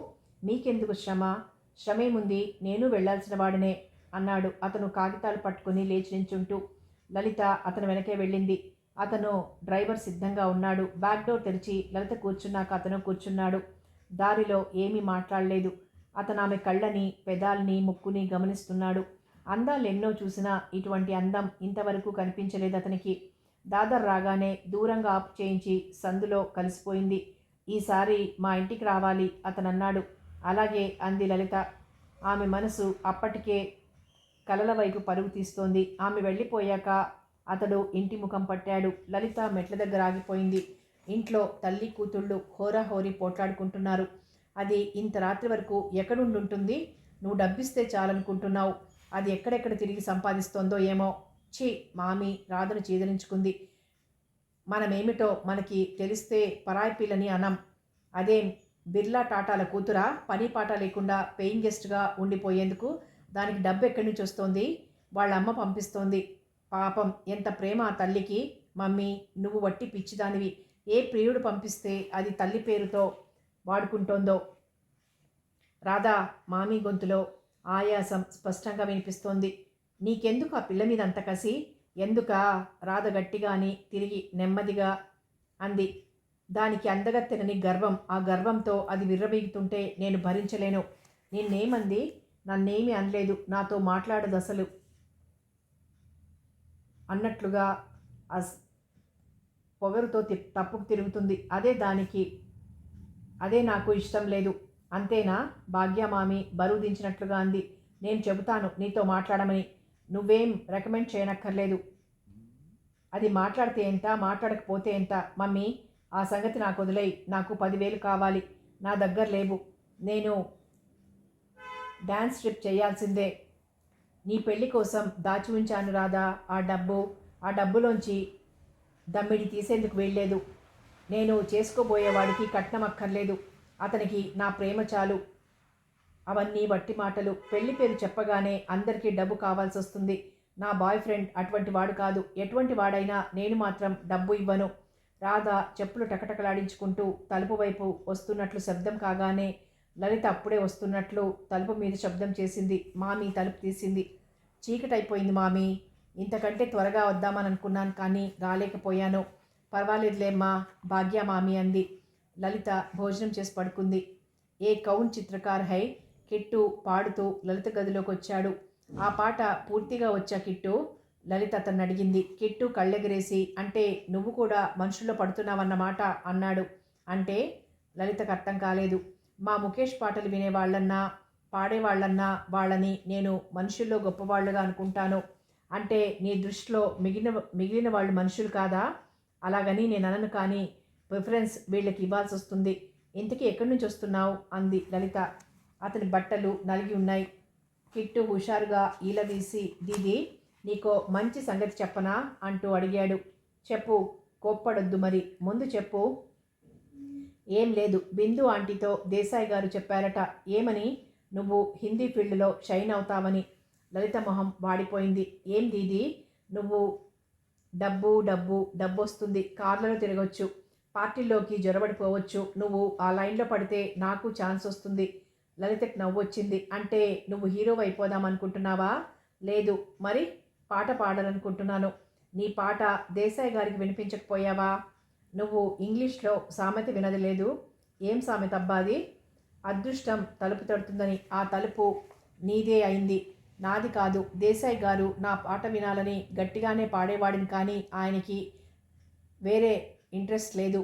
మీకెందుకు శ్రమ? శ్రమేముంది, నేను వెళ్లాల్సిన వాడినే అన్నాడు అతను కాగితాలు పట్టుకుని లేచి నించుంటూ. లలిత అతను వెనకే వెళ్ళింది. అతను డ్రైవర్ సిద్ధంగా ఉన్నాడు. బ్యాక్ డోర్ తెరిచి లలిత కూర్చున్నాక అతను కూర్చున్నాడు. దారిలో ఏమీ మాట్లాడలేదు. అతను ఆమె కళ్ళని, పెదాల్ని, ముక్కుని గమనిస్తున్నాడు. అందాలు ఎన్నో చూసినా ఇటువంటి అందం ఇంతవరకు కనిపించలేదు అతనికి. దాదర్ రాగానే దూరంగా ఆపు చేయించి సందులో కలిసిపోయింది. ఈసారి మా ఇంటికి రావాలి అతను అన్నాడు. అలాగే అంది లలిత. ఆమె మనసు అప్పటికే కలల వైపు పరుగు తీస్తోంది. ఆమె వెళ్ళిపోయాక అతడు ఇంటి ముఖం పట్టాడు. లలిత మెట్ల దగ్గర ఆగిపోయింది. ఇంట్లో తల్లి కూతుళ్ళు హోరాహోరీ పోట్లాడుకుంటున్నారు. అది ఇంత రాత్రి వరకు ఎక్కడుండుంటుంది? నువ్వు డబ్బిస్తే చాలనుకుంటున్నావు. అది ఎక్కడెక్కడ తిరిగి సంపాదిస్తోందో ఏమో. ఛీ! మామి రాధను చీదరించుకుంది. మనమేమిటో మనకి తెలిస్తే పరాయి పిల్లని అనం. అదేం బిర్లా టాటాల కూతురా? పని పాట లేకుండా పేయింగ్ గెస్ట్గా ఉండిపోయేందుకు దానికి డబ్బు ఎక్కడి నుంచి వస్తోంది? వాళ్ళ అమ్మ పంపిస్తోంది. పాపం ఎంత ప్రేమ ఆ తల్లికి. మమ్మీ నువ్వు వట్టి పిచ్చిదానివి. ఏ ప్రియుడు పంపిస్తే అది తల్లి పేరుతో వాడుకుంటోందో. రాధా మామీ గొంతులో ఆయాసం స్పష్టంగా వినిపిస్తోంది. నీకెందుకు ఆ పిల్ల మీద అంత కసి? ఎందుకా? రాధ గట్టిగా అని తిరిగి నెమ్మదిగా అంది. దానికి అందగత్తెనని గర్వం. ఆ గర్వంతో అది విర్రవీగుతుంటే నేను భరించలేను. నిన్నేమంది? నన్నేమీ అనలేదు. నాతో మాట్లాడదు అసలు అన్నట్లుగా పొగరుతో తప్పుకు తిరుగుతుంది. అదే నాకు ఇష్టం లేదు. అంతేనా? భాగ్యమామి బరువు దించినట్లుగా అంది. నేను చెబుతాను నీతో మాట్లాడమని. నువ్వేం రికమెండ్ చేయనక్కర్లేదు. అది మాట్లాడితే ఎంత, మాట్లాడకపోతే ఎంత? మమ్మీ ఆ సంగతి నాకు వదిలేయి. నాకు 10,000 కావాలి. నా దగ్గర లేవు. నేను డ్యాన్స్ ట్రిప్ చేయాల్సిందే. నీ పెళ్లి కోసం దాచి ఉంచాను రాధా. ఆ డబ్బులోంచి దమ్మిడి తీసేందుకు వెళ్ళలేదు. నేను చేసుకోబోయేవాడికి కట్నం అక్కర్లేదు. అతనికి నా ప్రేమ చాలు. అవన్నీ వట్టి మాటలు. పెళ్లి పేరు చెప్పగానే అందరికీ డబ్బు కావాల్సి వస్తుంది. నా బాయ్ ఫ్రెండ్ అటువంటి వాడు కాదు. ఎటువంటి వాడైనా నేను మాత్రం డబ్బు ఇవ్వను. రాధ చెప్పులు టకటకలాడించుకుంటూ తలుపు వైపు వస్తున్నట్లు శబ్దం కాగానే లలిత అప్పుడే వస్తున్నట్లు తలుపు మీద శబ్దం చేసింది. మామీ తలుపు తీసింది. చీకటైపోయింది మామీ. ఇంతకంటే త్వరగా వద్దామని అనుకున్నాను కానీ రాలేకపోయాను. పర్వాలేదులేమ్మా భాగ్య మామీ అంది. లలిత భోజనం చేసి పడుకుంది. ఏ కౌన్ చిత్రకార్ హై కిట్టు పాడుతూ లలిత గదిలోకి వచ్చాడు. ఆ పాట పూర్తిగా వచ్చా కిట్టు? లలిత అతన్ని అడిగింది. కిట్టు కళ్ళెగరేసి అంటే నువ్వు కూడా మనుషుల్లో పడుతున్నావన్నమాట అన్నాడు. అంటే? లలితకు అర్థం కాలేదు. మా ముఖేష్ పాటలు వినేవాళ్ళన్నా పాడేవాళ్ళన్నా వాళ్ళని నేను మనుషుల్లో గొప్పవాళ్ళుగా అనుకుంటాను. అంటే నీ దృష్టిలో మిగిలిన వాళ్ళు మనుషులు కాదా? అలాగని నేను అనను కానీ ప్రిఫరెన్స్ వీళ్ళకి ఇవ్వాల్సి వస్తుంది. ఇంతకీ ఎక్కడి నుంచి వస్తున్నావు అంది లలిత. అతని బట్టలు నలిగి ఉన్నాయి. కిట్టు హుషారుగా ఈలవీసి దీది నీకో మంచి సంగతి చెప్పనా అంటూ అడిగాడు. చెప్పు. కోప్పడొద్దు మరి. ముందు చెప్పు. ఏం లేదు. బిందు ఆంటీతో దేశాయ్ గారు చెప్పారట. ఏమని? నువ్వు హిందీ ఫీల్డ్లో షైన్ అవుతావని. లలిత మొహం వాడిపోయింది. ఏం దీది నువ్వు? డబ్బు వస్తుంది. కార్లలో తిరగొచ్చు. పార్టీల్లోకి జొరబడిపోవచ్చు. నువ్వు ఆ లైన్లో పడితే నాకు ఛాన్స్ వస్తుంది. లలితకు నవ్వొచ్చింది. అంటే నువ్వు హీరో అయిపోదామనుకుంటున్నావా? లేదు. మరి? పాట పాడాలనుకుంటున్నాను. నీ పాట దేశాయ్ గారికి వినిపించకపోయావా? నువ్వు ఇంగ్లీష్లో సామెత వినది లేదు. ఏం సామెత అబ్బాది? అదృష్టం తలుపు తడుతుందని. ఆ తలుపు నీదే అయింది, నాది కాదు. దేశాయ్ గారు నా పాట వినాలని గట్టిగానే పాడేవాడిని కానీ ఆయనకి వేరే ఇంట్రెస్ట్ లేదు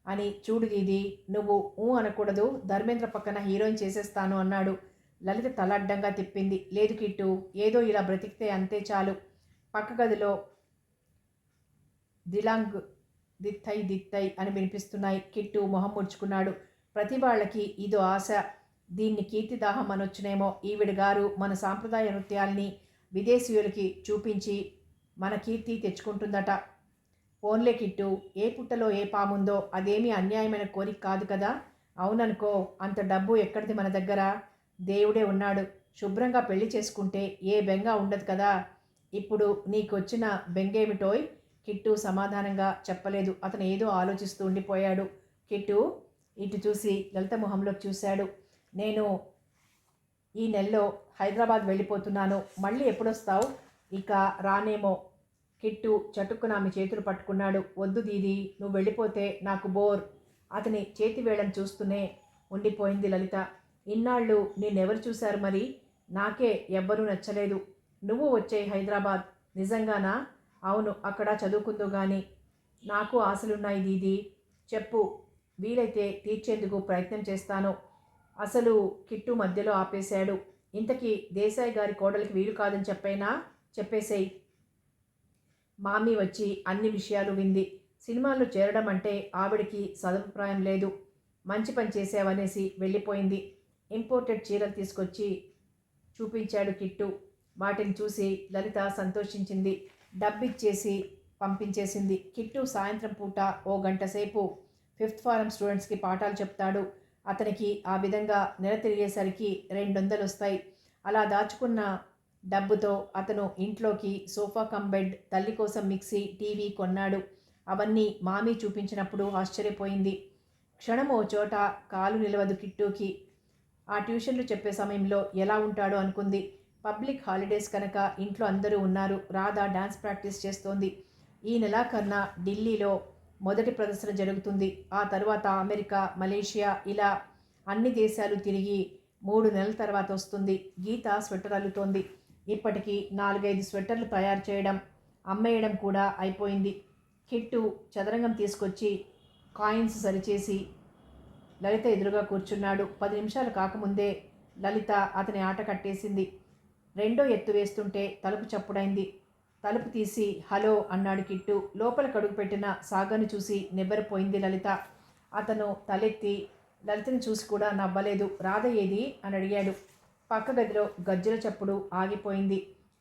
అని. చూడు దీది నువ్వు అనకూడదు. ధర్మేంద్ర పక్కన హీరోయిన్ చేసేస్తాను అన్నాడు. లలిత తల అడ్డంగా తిప్పింది. లేదు కిట్టు, ఏదో ఇలా బ్రతికితే అంతే చాలు. పక్క గదిలో దిలాంగ్ దిత్తై అని వినిపిస్తున్నాయి. కిట్టు మొహం ముడుచుకున్నాడు. ప్రతి వాళ్ళకి ఇదో ఆశ. దీన్ని కీర్తిదాహం అనొచ్చునేమో. ఈవిడ గారు మన సాంప్రదాయ నృత్యాల్ని విదేశీయులకి చూపించి మన కీర్తి తెచ్చుకుంటుందట. పోన్లే కిట్టు, ఏ పుట్టలో ఏ పాముందో. అదేమీ అన్యాయమైన కోరిక కాదు కదా. అవుననుకో. అంత డబ్బు ఎక్కడిది మన దగ్గర? దేవుడే ఉన్నాడు. శుభ్రంగా పెళ్లి చేసుకుంటే ఏ బెంగ ఉండదు కదా. ఇప్పుడు నీకొచ్చిన బెంగేమిటోయ్? కిట్టు సమాధానంగా చెప్పలేదు. అతను ఏదో ఆలోచిస్తూ ఉండిపోయాడు. కిట్టు ఇటు చూసి లలిత మొహంలోకి చూశాడు. నేను ఈ నెలలో హైదరాబాద్ వెళ్ళిపోతున్నాను. మళ్ళీ ఎప్పుడొస్తావు? ఇక రానేమో. కిట్టు చటుక్కున ఆమె చేతులు పట్టుకున్నాడు. వద్దు దీది, నువ్వు వెళ్ళిపోతే నాకు బోర్. అతని చేతి వేళను చూస్తూనే ఉండిపోయింది లలిత. ఇన్నాళ్ళు నిన్నెవరు చూశారు మరి? నాకే ఎవ్వరూ నచ్చలేదు. నువ్వు వచ్చే హైదరాబాద్. నిజంగానా? అవును, అక్కడ చదువుకుందో గాని. నాకు ఆశలున్నాయి దీది. చెప్పు, వీలైతే తీర్చేందుకు ప్రయత్నం చేస్తాను. అసలు కిట్టు మధ్యలో ఆపేశాడు. ఇంతకీ దేశాయ్ గారి కోడలికి వీలు కాదని చెప్పేసేయ్. మామీ వచ్చి అన్ని విషయాలు వింది. సినిమాల్లో చేరడం అంటే ఆవిడికి సదుపాయం లేదు. మంచి పని చేసావనేసి వెళ్ళిపోయింది. ఇంపోర్టెడ్ చీరలు తీసుకొచ్చి చూపించాడు కిట్టు. వాటిని చూసి లలిత సంతోషించింది. డబ్బిచ్చేసి పంపించేసింది. కిట్టు సాయంత్రం పూట ఓ గంట సేపు ఫిఫ్త్ ఫారం స్టూడెంట్స్కి పాఠాలు చెప్తాడు. అతనికి ఆ విధంగా నెల తిరిగేసరికి 200 వస్తాయి. అలా దాచుకున్న డబ్బుతో అతను ఇంట్లోకి సోఫా కమ్ బెడ్, తల్లి కోసం మిక్సీ, టీవీ కొన్నాడు. అవన్నీ మామీ చూపించినప్పుడు ఆశ్చర్యపోయింది. క్షణం ఓ చోట కాలు నిలవదు కిట్టుకి. ఆ ట్యూషన్లు చెప్పే సమయంలో ఎలా ఉంటాడో అనుకుంది. పబ్లిక్ హాలిడేస్ కనుక ఇంట్లో అందరూ ఉన్నారు. రాధ డాన్స్ ప్రాక్టీస్ చేస్తోంది. ఈ నెలాఖరున ఢిల్లీలో మొదటి ప్రదర్శన జరుగుతుంది. ఆ తర్వాత అమెరికా, మలేషియా ఇలా అన్ని దేశాలు తిరిగి 3 నెలల తర్వాత వస్తుంది. గీత స్వెటర్ అల్లుతోంది. ఇప్పటికి 4-5 స్వెటర్లు తయారు చేయడం, అమ్మేయడం కూడా అయిపోయింది. కిట్టు చదరంగం తీసుకొచ్చి కాయిన్స్ సరిచేసి లలిత ఎదురుగా కూర్చున్నాడు. 10 నిమిషాలు కాకముందే లలిత అతని ఆట కట్టేసింది. రెండో ఎత్తు వేస్తుంటే తలుపు చప్పుడైంది. తలుపు తీసి హలో అన్నాడు కిట్టు. లోపల కడుగు పెట్టిన సాగర్ని చూసి నివ్వెరపోయింది లలిత. అతను తలెత్తి లలితని చూసి కూడా నవ్వలేదు. రాధ ఏది అని అడిగాడు. పక్క గదిలో గజ్జల చప్పుడు ఆగిపోయింది.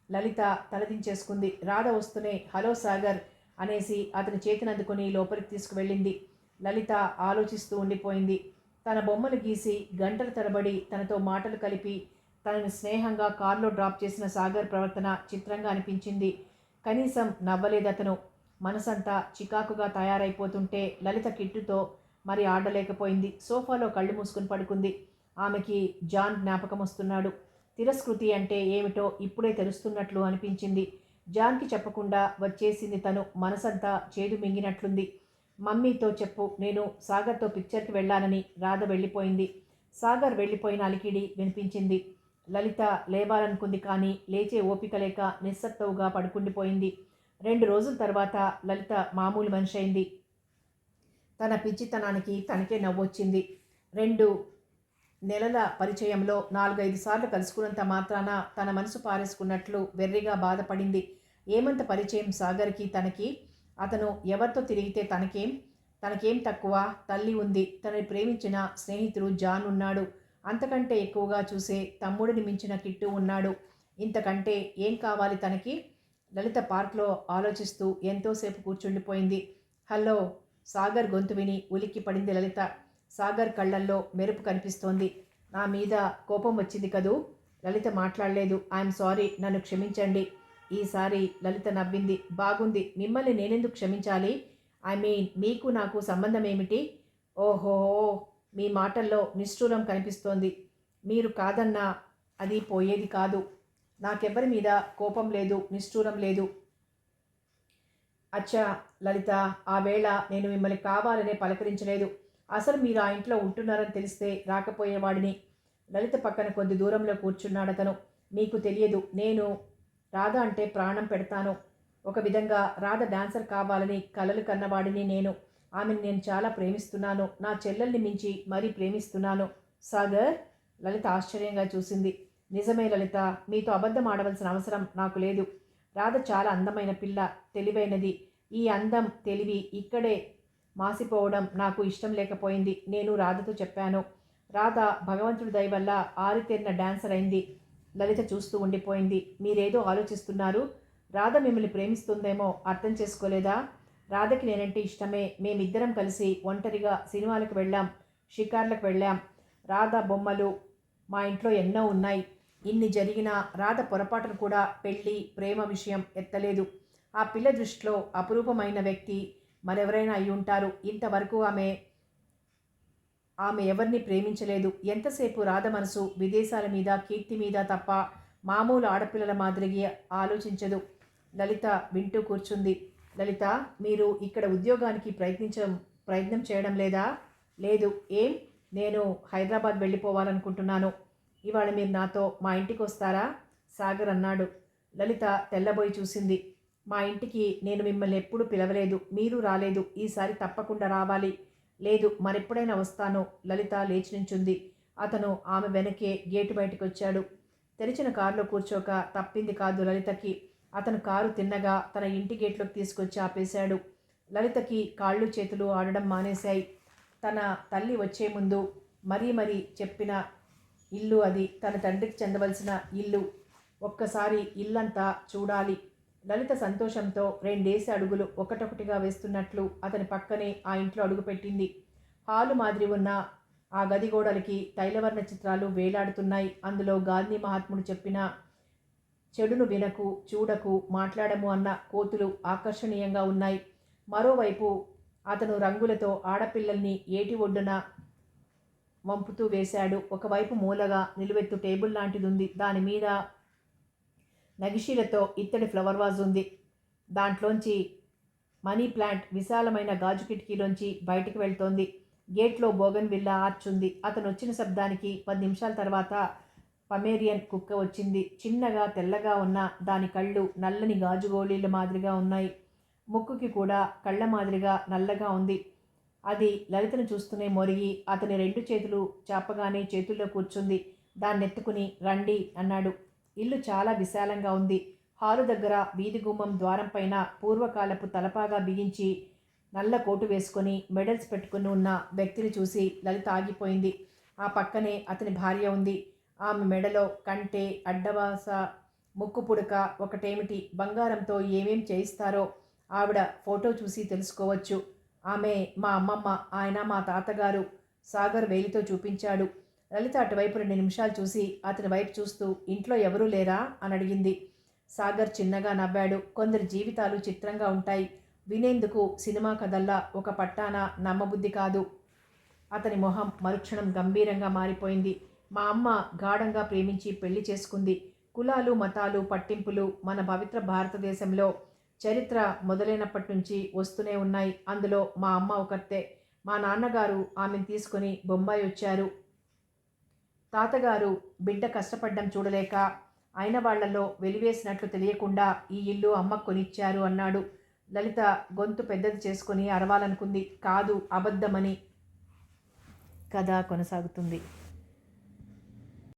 లలిత తలదించేసుకుంది. రాధ వస్తూనే హలో సాగర్ అనేసి అతని చేతిని అందుకొని లోపలికి తీసుకువెళ్ళింది. లలిత ఆలోచిస్తూ ఉండిపోయింది. తన బొమ్మలు గీసి గంటల తరబడి తనతో మాటలు కలిపి తనని స్నేహంగా కారులో డ్రాప్ చేసిన సాగర్ ప్రవర్తన చిత్రంగా అనిపించింది. కనీసం నవ్వలేదతను. మనసంతా చికాకుగా తయారైపోతుంటే లలిత కిట్టుతో మరి ఆడలేకపోయింది. సోఫాలో కళ్ళు మూసుకుని పడుకుంది. ఆమెకి జాన్ జ్ఞాపకం వస్తున్నాడు. తిరస్కృతి అంటే ఏమిటో ఇప్పుడే తెలుస్తున్నట్లు అనిపించింది. జాన్కి చెప్పకుండా వచ్చేసింది తను. మనసంతా చేదు మింగినట్లుంది. మమ్మీతో చెప్పు, నేను సాగర్తో పిక్చర్కి వెళ్ళానని. రాధ వెళ్ళిపోయింది. సాగర్ వెళ్ళిపోయిన అలికిడి వినిపించింది. లలిత లేవాలనుకుంది కానీ లేచే ఓపిక లేక నిస్సత్తువుగా పడుకుండిపోయింది. 2 రోజుల తర్వాత లలిత మామూలు మనిషి అయింది. తన పిచ్చితనానికి తనకే నవ్వొచ్చింది. 2 నెలల పరిచయంలో 4-5 సార్లు కలుసుకున్నంత మాత్రాన తన మనసు పారేసుకున్నట్లు వెర్రిగా బాధపడింది. ఏమంత పరిచయం సాగర్కి తనకి? అతను ఎవరితో తిరిగితే తనకేం తక్కువ? తల్లి ఉంది. తనని ప్రేమించిన స్నేహితుడు జాన్ ఉన్నాడు. అంతకంటే ఎక్కువగా చూసే తమ్ముడిని మించిన కిట్టు ఉన్నాడు. ఇంతకంటే ఏం కావాలి తనకి? లలిత పార్క్లో ఆలోచిస్తూ ఎంతోసేపు కూర్చుండిపోయింది. హలో సాగర్ గొంతు విని ఉలిక్కి పడింది లలిత. సాగర్ కళ్ళల్లో మెరుపు కనిపిస్తోంది. నా మీద కోపం వచ్చింది కదూ? లలిత మాట్లాడలేదు. ఐఎమ్ సారీ, నన్ను క్షమించండి. ఈసారి లలిత నవ్వింది. బాగుంది. మిమ్మల్ని నేనెందుకు క్షమించాలి? ఐ మీన్ మీకు నాకు సంబంధం ఏమిటి? ఓహో, మీ మాటల్లో నిష్ఠూరం కనిపిస్తోంది. మీరు కాదన్నా అది పోయేది కాదు. నాకెవ్వరి మీద కోపం లేదు, నిష్ఠూరం లేదు. అచ్చా లలిత, ఆ వేళ నేను మిమ్మల్ని కావాలనే పలకరించలేదు. అసలు మీరు ఆ ఇంట్లో ఉంటున్నారని తెలిస్తే రాకపోయేవాడిని. లలిత పక్కన కొద్ది దూరంలో కూర్చున్నాడతను. మీకు తెలియదు, నేను రాధ అంటే ప్రాణం పెడతాను. ఒక విధంగా రాధ డాన్సర్ కావాలని కలలు కన్నవాడిని నేను. ఆమెను నేను చాలా ప్రేమిస్తున్నాను. నా చెల్లెల్ని మించి మరీ ప్రేమిస్తున్నాను. సాగర్? లలిత ఆశ్చర్యంగా చూసింది. నిజమే లలిత, మీతో అబద్ధం ఆడవలసిన అవసరం నాకు లేదు. రాధ చాలా అందమైన పిల్ల, తెలివైనది. ఈ అందం, తెలివి ఇక్కడే మాసిపోవడం నాకు ఇష్టం లేకపోయింది. నేను రాధతో చెప్పాను. రాధ భగవంతుడి దయ వల్ల ఆరితేరిన డాన్సర్ అయింది. లలిత చూస్తూ ఉండిపోయింది. మీరేదో ఆలోచిస్తున్నారు. రాధ మిమ్మల్ని ప్రేమిస్తుందేమో అర్థం చేసుకోలేదా? రాధకి నేనంటే ఇష్టమే. మేమిద్దరం కలిసి ఒంటరిగా సినిమాలకు వెళ్ళాం, షికార్లకు వెళ్ళాం. రాధ బొమ్మలు మా ఇంట్లో ఎన్నో ఉన్నాయి. ఇన్ని జరిగినా రాధ పొరపాటును కూడా పెళ్ళి, ప్రేమ విషయం ఎత్తలేదు. ఆ పిల్ల దృష్టిలో అపురూపమైన వ్యక్తి మరెవరైనా అయి ఉంటారు. ఇంతవరకు ఆమె ఎవరిని ప్రేమించలేదు. ఎంతసేపు రాధ మనసు విదేశాల మీద, కీర్తి మీద తప్ప మామూలు ఆడపిల్లల మాదిరిగా ఆలోచించదు. లలిత వింటూ కూర్చుంది. లలిత, మీరు ఇక్కడ ఉద్యోగానికి ప్రయత్నం చేయడం లేదా? లేదు. ఏం? నేను హైదరాబాద్ వెళ్ళిపోవాలనుకుంటున్నాను. ఇవాళ మీరు నాతో మా ఇంటికి వస్తారా? సాగర్ అన్నాడు. లలిత తెల్లబోయి చూసింది. మా ఇంటికి నేను మిమ్మల్ని ఎప్పుడూ పిలవలేదు. మీరు రాలేదు. ఈసారి తప్పకుండా రావాలి. లేదు, మరెప్పుడైనా వస్తాను. లలిత లేచి నుంచుంది. అతను ఆమె వెనకే గేటు బయటకు వచ్చాడు. తెరిచిన కారులో కూర్చోక తప్పింది కాదు లలితకి. అతను కారు తిన్నగా తన ఇంటి గేట్లోకి తీసుకొచ్చి ఆపేశాడు. లలితకి కాళ్ళు చేతులు ఆడడం మానేశాయి. తన తల్లి వచ్చే ముందు మరీ చెప్పిన ఇల్లు అది. తన తండ్రికి చెందవలసిన ఇల్లు. ఒక్కసారి ఇల్లంతా చూడాలి. లలిత సంతోషంతో రెండేసి అడుగులు ఒకటొకటిగా వేస్తున్నట్లు అతని పక్కనే ఆ ఇంట్లో అడుగుపెట్టింది. హాలు మాదిరి ఉన్న ఆ గది గోడలకి తైలవర్ణ చిత్రాలు వేలాడుతున్నాయి. అందులో గాంధీ మహాత్ముడు చెప్పిన చెడును వినకు, చూడకు, మాట్లాడము అన్న కోతులు ఆకర్షణీయంగా ఉన్నాయి. మరోవైపు అతను రంగులతో ఆడపిల్లల్ని ఏటి ఒడ్డున వంపుతూ వేశాడు. ఒకవైపు మూలగా నిలువెత్తు టేబుల్ లాంటిదుంది. దానిమీద నగిషీలతో ఇత్తడి ఫ్లవర్ వాజ్ ఉంది. దాంట్లోంచి మనీ ప్లాంట్ విశాలమైన గాజు కిటికీలోంచి బయటికి వెళ్తోంది. గేట్లో బోగన్ విల్లా ఆర్చ్ ఉంది. అతను వచ్చిన శబ్దానికి 10 నిమిషాల తర్వాత పమేరియన్ కుక్క వచ్చింది. చిన్నగా తెల్లగా ఉన్న దాని కళ్ళు నల్లని గాజు గోళీల మాదిరిగా ఉన్నాయి. ముక్కుకి కూడా కళ్ళ మాదిరిగా నల్లగా ఉంది. అది లలితను చూస్తూనే మొరిగి అతని 2 చేతులు చాపగానే చేతుల్లో కూర్చుంది. దాన్నెత్తుకుని రండి అన్నాడు. ఇల్లు చాలా విశాలంగా ఉంది. హాలు దగ్గర వీధి గుమ్మం ద్వారం పైన పూర్వకాలపు తలపాగా బిగించి నల్ల కోటు వేసుకొని మెడల్స్ పెట్టుకుని ఉన్న వ్యక్తిని చూసి లలిత ఆగిపోయింది. ఆ పక్కనే అతని భార్య ఉంది. ఆమె మెడలో కంటె, అడ్డవాస, ముక్కు పుడక ఒకటేమిటి, బంగారంతో ఏమేం చేయిస్తారో ఆవిడ ఫోటో చూసి తెలుసుకోవచ్చు. ఆమె మా అమ్మమ్మ, ఆయన మా తాతగారు. సాగర్ వేలితో చూపించాడు. లలిత అటువైపు 2 నిమిషాలు చూసి అతని వైపు చూస్తూ ఇంట్లో ఎవరూ లేరా అని అడిగింది. సాగర్ చిన్నగా నవ్వాడు. కొందరి జీవితాలు చిత్రంగా ఉంటాయి. వినేందుకు సినిమా కథల్లా ఒక పట్టాన నమ్మబుద్ధి కాదు. అతని మొహం మరుక్షణం గంభీరంగా మారిపోయింది. మా అమ్మ గాఢంగా ప్రేమించి పెళ్లి చేసుకుంది. కులాలు, మతాలు, పట్టింపులు మన పవిత్ర భారతదేశంలో చరిత్ర మొదలైనప్పటి నుంచి వస్తూనే ఉన్నాయి. అందులో మా అమ్మ ఒకతే. మా నాన్నగారు ఆమెను తీసుకుని బొంబాయి వచ్చారు. తాతగారు బిడ్డ కష్టపడ్డం చూడలేక అయిన వాళ్లలో వెలివేసినట్లు తెలియకుండా ఈ ఇల్లు అమ్మకు కొనిచ్చారు అన్నాడు. లలిత గొంతు పెద్దది చేసుకుని అరవాలనుకుంది. కాదు, అబద్ధమని. కథ కొనసాగుతుంది.